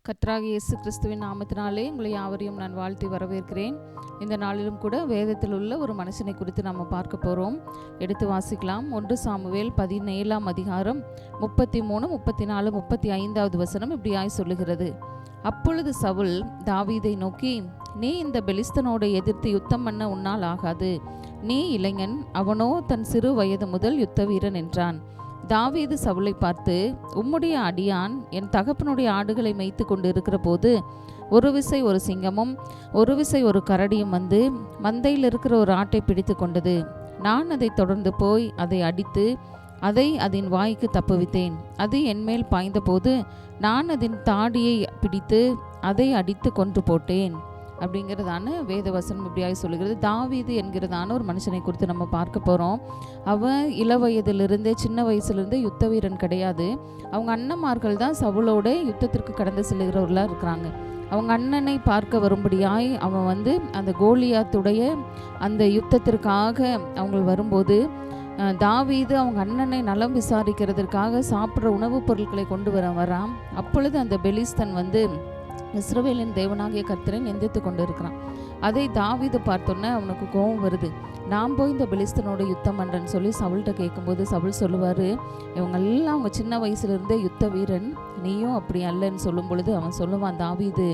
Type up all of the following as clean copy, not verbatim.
கர்த்தராகிய இயேசு கிறிஸ்துவின் நாமத்தினாலே உங்களை யாவரையும் நான் வாழ்த்தி வரவேற்கிறேன். இந்த நாளிலும் கூட வேதத்தில் உள்ள ஒரு மனுஷனை குறித்து நம்ம பார்க்க போகிறோம். எடுத்து வாசிக்கலாம். 1 சாமுவேல் 17ஆம் அதிகாரம் 33, 34, 35வது வசனம் இப்படியாய் சொல்லுகிறது. அப்பொழுது சவுல் தாவீதை நோக்கி, நீ இந்த பெலிஸ்தனோடு எதிர்த்து யுத்தம் பண்ண உன்னால் ஆகாது. நீ இளைஞன், அவனோ தன் சிறு வயது முதல் யுத்த வீரன் என்றான். தாவீது சவுலை பார்த்து, உம்முடைய அடியான் என் தகப்பனுடைய ஆடுகளை மேய்த்து கொண்டு இருக்கிற போது ஒரு விசை ஒரு சிங்கமும் ஒரு விசை ஒரு கரடியும் வந்து மந்தையில் இருக்கிற ஒரு ஆட்டை பிடித்து கொண்டது. நான் அதை தொடர்ந்து போய் அதை அடித்து அதை அதன் வாய்க்கு தப்புவித்தேன். அது என்மேல் பாய்ந்த போது நான் அதன் தாடியை பிடித்து அதை அடித்து கொன்று போட்டேன். அப்படிங்கிறதான வேதவசனம் இப்படியாய் சொல்லுகிறது. தாவீது என்கிறதான ஒரு மனுஷனை குறித்து நம்ம பார்க்க போகிறோம். அவன் இள வயதிலிருந்தே, சின்ன வயசுலேருந்தே யுத்த வீரன் கிடையாது. அவங்க அண்ணன்மார்கள் தான் சவுலோட யுத்தத்திற்கு கடந்து செல்கிறவர்களாக இருக்கிறாங்க. அவங்க அண்ணனை பார்க்க வரும்படியாய் அவன் அந்த கோலியாத்துடைய அந்த யுத்தத்திற்காக அவங்க வரும்போது தாவீது அவங்க அண்ணனை நலம் விசாரிக்கிறதுக்காக சாப்பிட்ற உணவுப் பொருட்களை கொண்டு வரான். அப்பொழுது அந்த பெலிஸ்தன் இஸ்ரவேலின் தேவனாகிய கர்த்தரை நிந்தித்து கொண்டு இருக்கிறான். அதை தாவீது பார்த்தோன்னே அவனுக்கு கோபம் வருது. நான் போய் இந்த பெலிஸ்தனோட யுத்தம் பண்ணுறேன்னு சொல்லி சவுல்கிட்ட கேட்கும்போது சவுல் சொல்லுவார், இவங்கெல்லாம் அவங்க சின்ன வயசுலேருந்தே யுத்த வீரன், நீயும் அப்படி அல்லன்னு சொல்லும் பொழுது அவன் சொல்லுவான், தாவீது,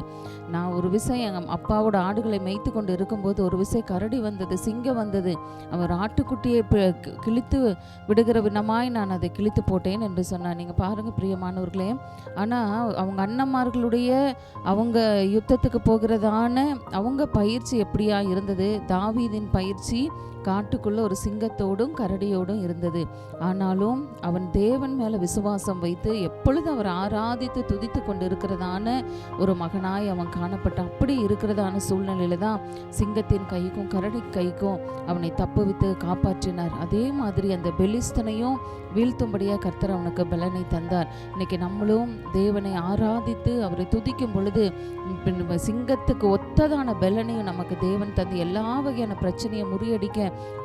நான் ஒரு விஷயம் எங்கள் அப்பாவோட ஆடுகளை மேய்த்து கொண்டு இருக்கும்போது ஒரு விஷயம் கரடி வந்தது, சிங்கம் வந்தது, அவர் ஆட்டுக்குட்டியை கிழித்து விடுகிற வினமாய் நான் அதை கிழித்து போட்டேன் என்று சொன்னான். நீங்கள் பாருங்கள் பிரியமானவர்களே, ஆனால் அவங்க அண்ணன்மார்களுடைய அவங்க யுத்தத்துக்கு போகிறதான அவங்க பயிற்சி எப்படியா இருந்தது? தாவீதின் பயிற்சி காட்டுக்குள்ள ஒரு சிங்கத்தோடும் கரடியோடும் இருந்தது. ஆனாலும் அவன் தேவன் மேல விசுவாசம் வைத்து எப்பொழுது அவர் ஆராதித்து துதித்து கொண்டு இருக்கிறதான ஒரு மகனாய் அவன் காணப்பட்டான். அப்படி இருக்கிறதான சூழ்நிலையில தான் சிங்கத்தின் கைக்கும் கரடி கைக்கும் அவனை தப்புவித்து காப்பாற்றினார். அதே மாதிரி அந்த பெலிஸ்தனையும் வீழ்த்தும்படியாக கர்த்தர் அவனுக்கு பலனை தந்தார். இன்னைக்கு நம்மளும் தேவனை ஆராதித்து அவரை துதிக்கும் பொழுது சிங்கத்துக்கு ஒத்ததான பலனையும் நமக்கு தேவன் தந்து எல்லா வகையான பிரச்சனையை முறியடிக்க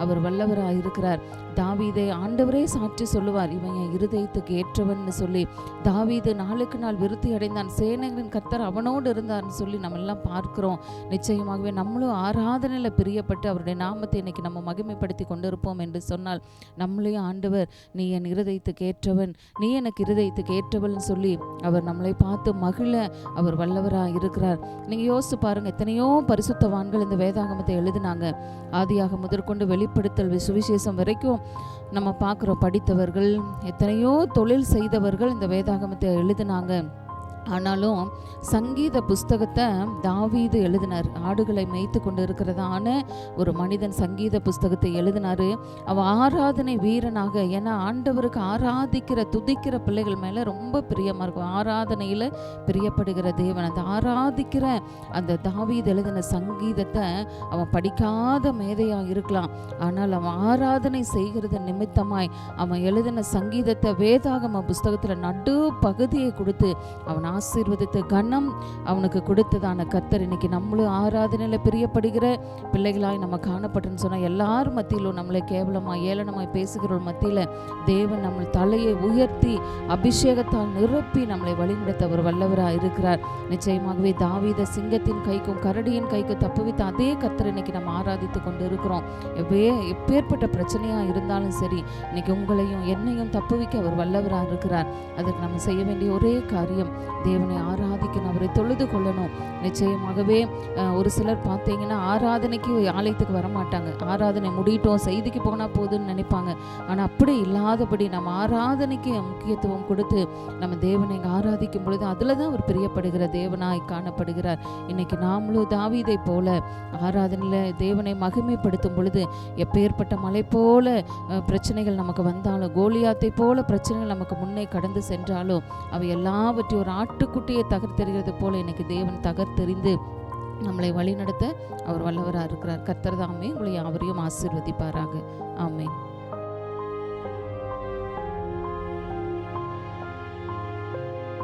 அவர் வல்லவராக இருக்கிறார். தாவீதை ஆண்டவரே சாட்சி சொல்லுவார், இவன் என் இருதயத்துக்கு ஏற்றவன் சொல்லி. தாவீது நாளுக்கு நாள் விருத்தி அடைந்தான், சேனைகளின் கர்த்தர் அவனோடு இருந்தார்னு சொல்லி நம்ம எல்லாம் பார்க்கிறோம். நிச்சயமாகவே நம்மளும் ஆராதனையில் பிரியப்பட்டு அவருடைய நாமத்தை இன்னைக்கு நம்ம மகிமைப்படுத்தி கொண்டிருப்போம் என்று சொன்னால், நம்மளையும் ஆண்டவர் நீ என் இருதயத்துக்கு ஏற்றவன், நீ எனக்கு இருதயத்துக்கு ஏற்றவள்னு சொல்லி அவர் நம்மளை பார்த்து மகிழ அவர் வல்லவராக இருக்கிறார். நீங்கள் யோசிச்சு பாருங்கள், எத்தனையோ பரிசுத்தவான்கள் இந்த வேதாகமத்தை எழுதினாங்க. ஆதியாக முதற்கொண்டு வெளிப்படுத்தல் சுவிசேஷம் வரைக்கும் நம்ம பார்க்குறோம். படித்தவர்கள், எத்தனையோ தொழில் செய்தவர்கள் இந்த வேதாகமத்தை எழுதினாங்க. ஆனாலும் சங்கீத புஸ்தகத்தை தாவீது எழுதினார். ஆடுகளை மேய்த்து கொண்டு இருக்கிறதான ஒரு மனிதன் சங்கீத புஸ்தகத்தை எழுதினார். அவன் ஆராதனை வீரனாக, ஏன்னா ஆண்டவருக்கு ஆராதிக்கிற துதிக்கிற பிள்ளைகள் மேலே ரொம்ப பிரியமாக இருக்கும். ஆராதனையில் பிரியப்படுகிற தேவன், அந்த ஆராதிக்கிற அந்த தாவீது எழுதின சங்கீதத்தை அவன் படிக்காத மேதையாக இருக்கலாம், ஆனால் அவன் ஆராதனை செய்கிறது நிமித்தமாய் அவன் எழுதின சங்கீதத்தை வேதாகம புஸ்தகத்தில் நடு பகுதியை கொடுத்து அவன் ஆசீர்வதித்த கனம் அவனுக்கு கொடுத்ததான கர்த்தர் இன்னைக்கு நம்மளும் ஆராதனையில் பிரியப்படுகிற பிள்ளைகளாய் நம்ம காணப்பட்டுன்னு சொன்னால், எல்லாரும் மத்தியிலும் நம்மளை கேவலமாய் ஏளனமாய் பேசுகிற மத்தியில் தேவன் நம்ம தலையை உயர்த்தி அபிஷேகத்தால் நிரப்பி நம்மளை வழிநடத்த அவர் வல்லவராக இருக்கிறார். நிச்சயமாகவே தாவீதை சிங்கத்தின் கைக்கும் கரடியின் கைக்கும் தப்புவித்த அதே கர்த்தர் இன்னைக்கு நம்ம ஆராதித்து கொண்டு இருக்கிறோம். எப்பேற்பட்ட பிரச்சனையாக இருந்தாலும் சரி, இன்னைக்கு உங்களையும் என்னையும் தப்புவிக்க அவர் வல்லவராக இருக்கிறார். அதுக்கு நம்ம செய்ய வேண்டிய ஒரே காரியம், தேவனை ஆராதிக்கணும், அவரை தொழுது கொள்ளணும். நிச்சயமாகவே ஒரு சிலர் பார்த்தீங்கன்னா ஆராதனைக்கு ஆலயத்துக்கு வரமாட்டாங்க. ஆராதனை முடியட்டும், செய்திக்கு போனால் போதுன்னு நினைப்பாங்க. ஆனால் அப்படி இல்லாதபடி நம்ம ஆராதனைக்கு முக்கியத்துவம் கொடுத்து நம்ம தேவனை ஆராதிக்கும் பொழுது அதில் தான் அவர் பிரியப்படுகிற தேவனாய் காணப்படுகிறார். இன்னைக்கு நாமளும் தாவீதை போல ஆராதனையில் தேவனை மகிமைப்படுத்தும் பொழுது எப்பேற்பட்ட மலை போல பிரச்சனைகள் நமக்கு வந்தாலும், கோலியாத்தை போல பிரச்சனைகள் நமக்கு முன்னே கடந்து சென்றாலும், அவை எல்லாவற்றையும் ஒரு ஆட்டுக்குட்டியை தகர்த்தெறிகிறது போல இன்னைக்கு தேவன் தகர்த்தெறிந்து நம்மளை வழிநடத்த அவர் வல்லவராக இருக்கிறார். கர்த்தர் தாமே உங்களை யாவரையும் ஆசீர்வதிப்பாராக. ஆமென்.